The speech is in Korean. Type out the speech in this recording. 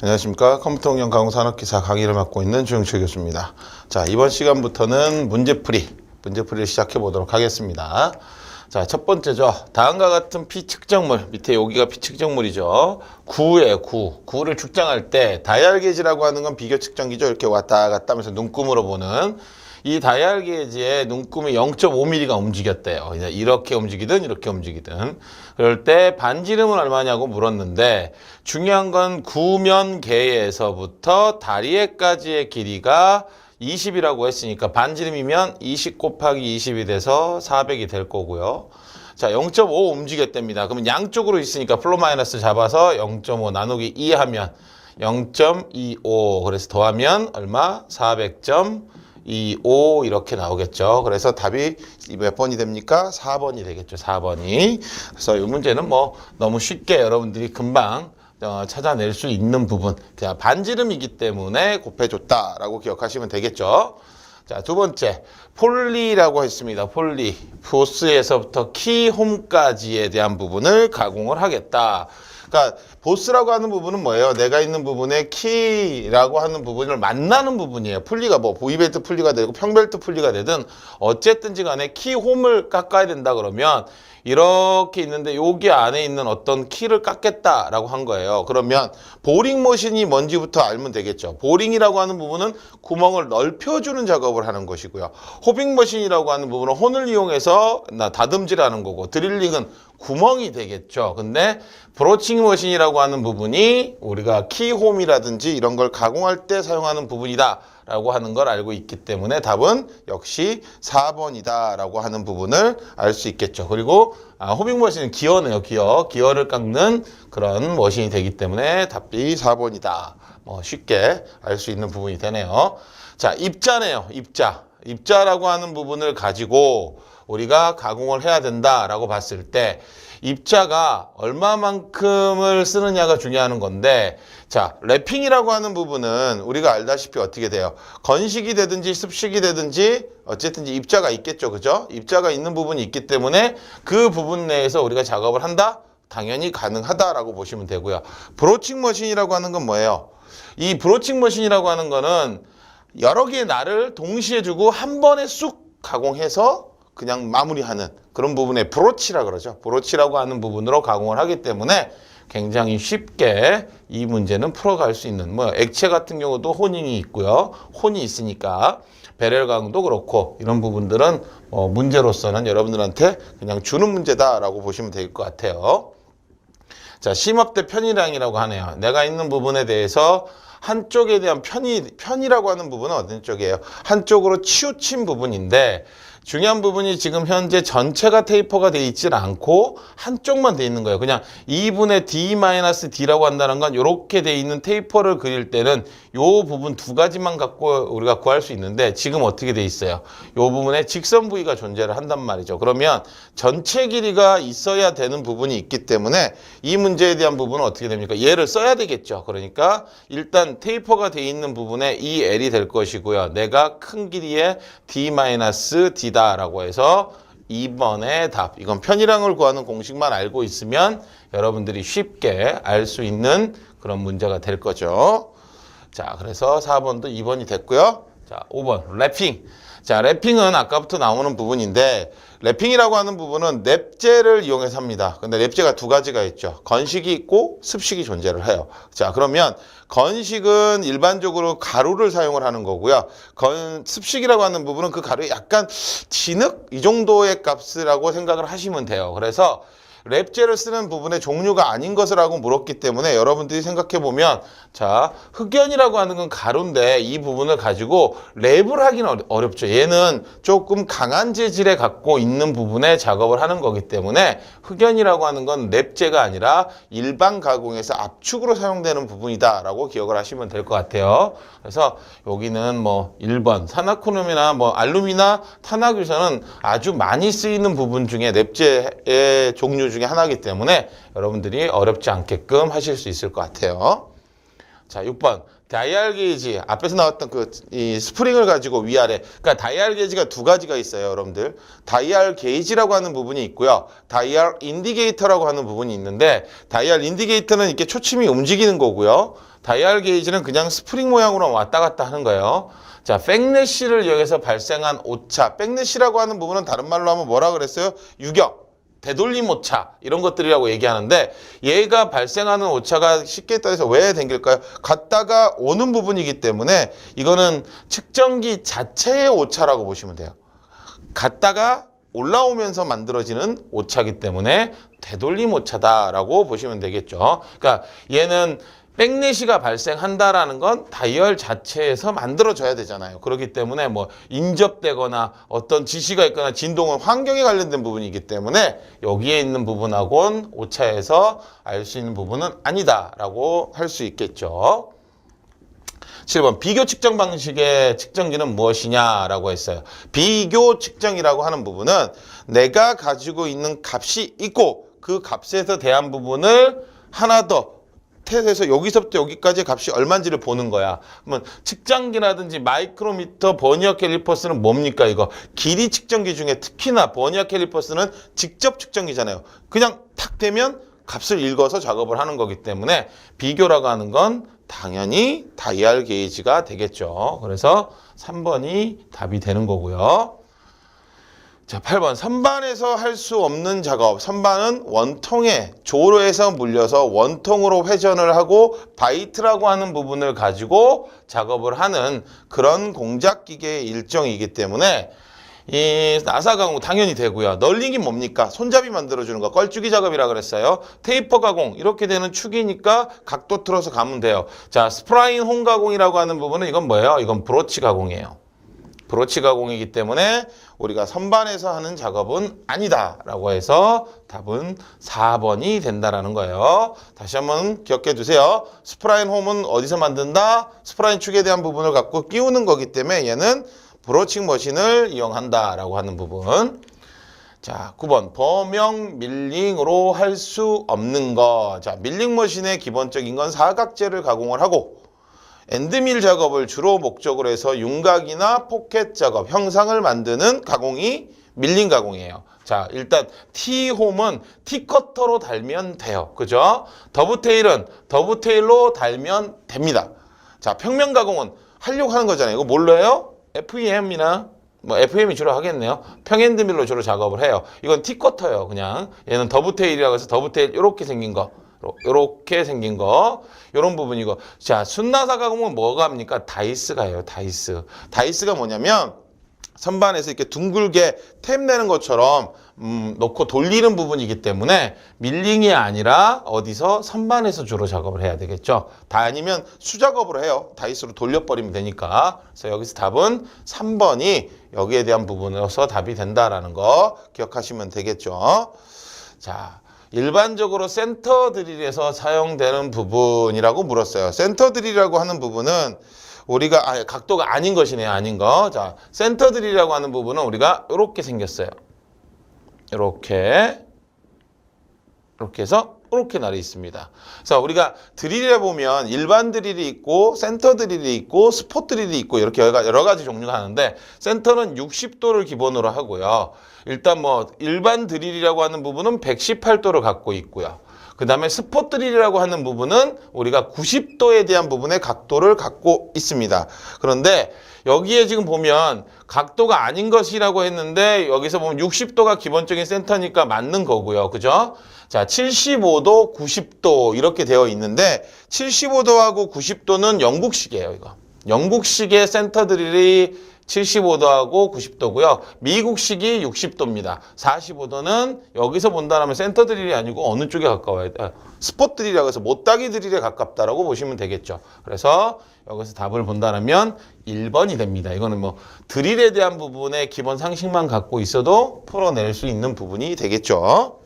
안녕하십니까. 컴퓨터 응용 가공 산업기사 강의를 맡고 있는 주영철 교수입니다. 자, 이번 시간부터는 문제풀이를 시작해 보도록 하겠습니다. 자, 첫 번째죠. 다음과 같은 피측정물, 밑에 여기가 피측정물이죠. 구예요, 구. 구를 측정할 때 다이얼 게이지라고 하는 건 비교 측정기죠. 이렇게 왔다 갔다 하면서 눈금으로 보는 이 다이얼 게이지의 눈금이 0.5mm가 움직였대요. 이렇게 움직이든 이렇게 움직이든. 그럴 때 반지름은 얼마냐고 물었는데 중요한 건 구면 개에서부터 다리에까지의 길이가 20이라고 했으니까 반지름이면 20 곱하기 20이 돼서 400이 될 거고요. 자, 0.5 움직였답니다. 그러면 양쪽으로 있으니까 플러 마이너스 잡아서 0.5 나누기 2 하면 0.25. 그래서 더하면 얼마? 400.25 이렇게 나오겠죠. 그래서 답이 몇 번이 됩니까? 4번이 되겠죠. 4번이. 그래서 이 문제는 뭐 너무 쉽게 여러분들이 금방 찾아낼 수 있는 부분. 그냥 반지름이기 때문에 곱해줬다라고 기억하시면 되겠죠. 자, 두 번째. 폴리라고 했습니다. 폴리. 보스에서부터 키홈까지에 대한 부분을 가공을 하겠다. 그러니까 보스라고 하는 부분은 뭐예요? 내가 있는 부분에 키라고 하는 부분을 만나는 부분이에요. 풀리가 뭐 V벨트 풀리가 되고 평벨트 풀리가 되든 어쨌든지 간에 키홈을 깎아야 된다 그러면 이렇게 있는데 여기 안에 있는 어떤 키를 깎겠다라고 한 거예요. 그러면 보링 머신이 뭔지부터 알면 되겠죠. 보링이라고 하는 부분은 구멍을 넓혀주는 작업을 하는 것이고요. 호빙 머신이라고 하는 부분은 혼을 이용해서 다듬질하는 거고 드릴링은 구멍이 되겠죠. 근데 브로칭 머신이라고 하는 부분이 우리가 키홈이라든지 이런 걸 가공할 때 사용하는 부분이다 라고 하는 걸 알고 있기 때문에 답은 역시 4번이다 라고 하는 부분을 알 수 있겠죠. 그리고 호빙 머신은 기어네요. 기어를 깎는 그런 머신이 되기 때문에 답이 4번이다. 쉽게 알 수 있는 부분이 되네요. 자, 입자네요. 입자라고 하는 부분을 가지고 우리가 가공을 해야 된다라고 봤을 때 입자가 얼마만큼을 쓰느냐가 중요한 건데, 자, 랩핑이라고 하는 부분은 우리가 알다시피 어떻게 돼요? 건식이 되든지 습식이 되든지 어쨌든 입자가 있겠죠. 그죠? 입자가 있는 부분이 있기 때문에 그 부분 내에서 우리가 작업을 한다? 당연히 가능하다라고 보시면 되고요. 브로칭 머신이라고 하는 건 뭐예요? 이 브로칭 머신이라고 하는 거는 여러 개의 날을 동시에 주고 한 번에 쑥 가공해서 그냥 마무리하는 그런 부분에 브로치라 그러죠. 브로치라고 하는 부분으로 가공을 하기 때문에 굉장히 쉽게 이 문제는 풀어갈 수 있는, 액체 같은 경우도 호닝이 있고요. 혼이 있으니까 배럴 가공도 그렇고 이런 부분들은 문제로서는 여러분들한테 그냥 주는 문제다라고 보시면 될 것 같아요. 자, 심압대 편의량이라고 하네요. 내가 있는 부분에 대해서 한쪽에 대한 편이라고 하는 부분은 어떤 쪽이에요? 한쪽으로 치우친 부분인데 중요한 부분이 지금 현재 전체가 테이퍼가 돼 있질 않고 한쪽만 돼 있는 거예요. 그냥 2분의 D-D라고 한다는 건 이렇게 돼 있는 테이퍼를 그릴 때는 이 부분 두 가지만 갖고 우리가 구할 수 있는데 지금 어떻게 돼 있어요? 이 부분에 직선 부위가 존재를 한단 말이죠. 그러면 전체 길이가 있어야 되는 부분이 있기 때문에 이 문제에 대한 부분은 어떻게 됩니까? 얘를 써야 되겠죠. 그러니까 일단 테이퍼가 돼 있는 부분에 이 L이 될 것이고요. 내가 큰 길이의 D-D 라고 해서 2번의 답. 이건 편의량을 구하는 공식만 알고 있으면 여러분들이 쉽게 알 수 있는 그런 문제가 될 거죠. 자, 그래서 4번도 2번이 됐고요. 자, 5번 랩핑. 자, 랩핑은 아까부터 나오는 부분인데 랩핑이라고 하는 부분은 랩재를 이용해서 합니다. 근데 랩재가 두 가지가 있죠. 건식이 있고 습식이 존재를 해요. 자, 그러면 건식은 일반적으로 가루를 사용을 하는 거고요. 습식이라고 하는 부분은 그 가루에 약간 진흙 이 정도의 값이라고 생각을 하시면 돼요. 그래서 랩재를 쓰는 부분의 종류가 아닌 것을 하고 물었기 때문에 여러분들이 생각해 보면, 자, 흑연이라고 하는 건 가루인데 이 부분을 가지고 랩을 하기는 어렵죠. 얘는 조금 강한 재질에 갖고 있는 부분에 작업을 하는 거기 때문에 흑연이라고 하는 건 랩재가 아니라 일반 가공에서 압축으로 사용되는 부분이다라고 기억을 하시면 될 것 같아요. 그래서 여기는 1번 산화크롬이나 알루미나 탄화규선은 아주 많이 쓰이는 부분 중에 랩재의 종류 중에 하나이기 때문에 여러분들이 어렵지 않게끔 하실 수 있을 것 같아요. 자, 6번 다이얼 게이지 앞에서 나왔던 이 스프링을 가지고 위아래, 그러니까 다이얼 게이지가 두 가지가 있어요, 여러분들. 다이얼 게이지라고 하는 부분이 있고요, 다이얼 인디게이터라고 하는 부분이 있는데, 다이얼 인디게이터는 이렇게 초침이 움직이는 거고요, 다이얼 게이지는 그냥 스프링 모양으로 왔다 갔다 하는 거예요. 자, 백래시를 이용해서 발생한 오차, 백래시라고 하는 부분은 다른 말로 하면 뭐라 그랬어요? 유격, 되돌림 오차, 이런 것들이라고 얘기하는데, 얘가 발생하는 오차가 쉽게 따져서 왜 생길까요? 갔다가 오는 부분이기 때문에 이거는 측정기 자체의 오차라고 보시면 돼요. 갔다가 올라오면서 만들어지는 오차이기 때문에 되돌림 오차다라고 보시면 되겠죠. 그러니까 얘는 백래시가 발생한다라는 건 다이얼 자체에서 만들어져야 되잖아요. 그렇기 때문에 뭐 인접되거나 어떤 지시가 있거나 진동은 환경에 관련된 부분이기 때문에 여기에 있는 부분하고는 오차에서 알 수 있는 부분은 아니다라고 할 수 있겠죠. 7번 비교 측정 방식의 측정기는 무엇이냐라고 했어요. 비교 측정이라고 하는 부분은 내가 가지고 있는 값이 있고 그 값에서 대한 부분을 하나 더 해서 여기서부터 여기까지의 값이 얼마인지를 보는 거야. 그러면 측정기라든지 마이크로미터, 버니어 캘리퍼스는 뭡니까 이거? 길이 측정기 중에 특히나 버니어 캘리퍼스는 직접 측정기잖아요. 그냥 탁 대면 값을 읽어서 작업을 하는 거기 때문에 비교라고 하는 건 당연히 다이얼 게이지가 되겠죠. 그래서 3번이 답이 되는 거고요. 자, 8번 선반에서 할 수 없는 작업. 선반은 원통에 조로에서 물려서 원통으로 회전을 하고 바이트라고 하는 부분을 가지고 작업을 하는 그런 공작 기계의 일종이기 때문에 이 나사 가공 당연히 되고요. 널링이 뭡니까? 손잡이 만들어주는 거, 껄쭉이 작업이라 그랬어요. 테이퍼 가공, 이렇게 되는 축이니까 각도 틀어서 가면 돼요. 자, 스프라인 홈 가공이라고 하는 부분은 이건 뭐예요? 이건 브로치 가공이에요. 브로치 가공이기 때문에 우리가 선반에서 하는 작업은 아니다라고 해서 답은 4번이 된다라는 거예요. 다시 한번 기억해 두세요. 스프라인 홈은 어디서 만든다? 스프라인 축에 대한 부분을 갖고 끼우는 거기 때문에 얘는 브로칭 머신을 이용한다라고 하는 부분. 자, 9번 범용 밀링으로 할 수 없는 거. 자, 밀링 머신의 기본적인 건 사각재를 가공을 하고 엔드밀 작업을 주로 목적으로 해서 윤곽이나 포켓 작업, 형상을 만드는 가공이 밀링 가공이에요. 자, 일단 T홈은 T커터로 달면 돼요. 그죠? 더브테일은 더브테일로 달면 됩니다. 자, 평면 가공은 하려고 하는 거잖아요. 이거 뭘로 해요? FEM이나 뭐 FM이 주로 하겠네요. 평엔드밀로 주로 작업을 해요. 이건 T커터예요. 그냥 얘는 더브테일이라고 해서 더브테일 이렇게 생긴 거. 이렇게 생긴 거, 이런 부분이고. 자, 순나사 가공은 뭐가 합니까? 다이스가 해요. 다이스. 다이스가 뭐냐면 선반에서 이렇게 둥글게 탭 내는 것처럼 놓고 돌리는 부분이기 때문에 밀링이 아니라 어디서 선반에서 주로 작업을 해야 되겠죠. 다 아니면 수작업으로 해요. 다이스로 돌려버리면 되니까. 그래서 여기서 답은 3번이 여기에 대한 부분으로서 답이 된다라는 거 기억하시면 되겠죠. 자, 일반적으로 센터 드릴에서 사용되는 부분이라고 물었어요. 센터 드릴이라고 하는 부분은 우리가 각도가 아닌 것이네요. 아닌 거. 자, 센터 드릴이라고 하는 부분은 우리가 이렇게 생겼어요. 이렇게 해서 이렇게 날이 있습니다. 그래서 우리가 드릴에 보면 일반 드릴이 있고 센터 드릴이 있고 스폿 드릴이 있고 이렇게 여러 가지 종류가 하는데 센터는 60도를 기본으로 하고요. 일단 뭐 일반 드릴이라고 하는 부분은 118도를 갖고 있고요. 그 다음에 스폿 드릴이라고 하는 부분은 우리가 90도에 대한 부분의 각도를 갖고 있습니다. 그런데 여기에 지금 보면 각도가 아닌 것이라고 했는데 여기서 보면 60도가 기본적인 센터니까 맞는 거고요. 그죠? 자, 75도, 90도 이렇게 되어 있는데 75도하고 90도는 영국식이에요. 이거. 영국식의 센터 드릴이 75도하고 90도고요. 미국식이 60도입니다. 45도는 여기서 본다면 센터 드릴이 아니고 어느 쪽에 가까워요? 스폿 드릴이라고 해서 못따기 드릴에 가깝다라고 보시면 되겠죠. 그래서 여기서 답을 본다면 1번이 됩니다. 이거는 뭐 드릴에 대한 부분의 기본 상식만 갖고 있어도 풀어낼 수 있는 부분이 되겠죠.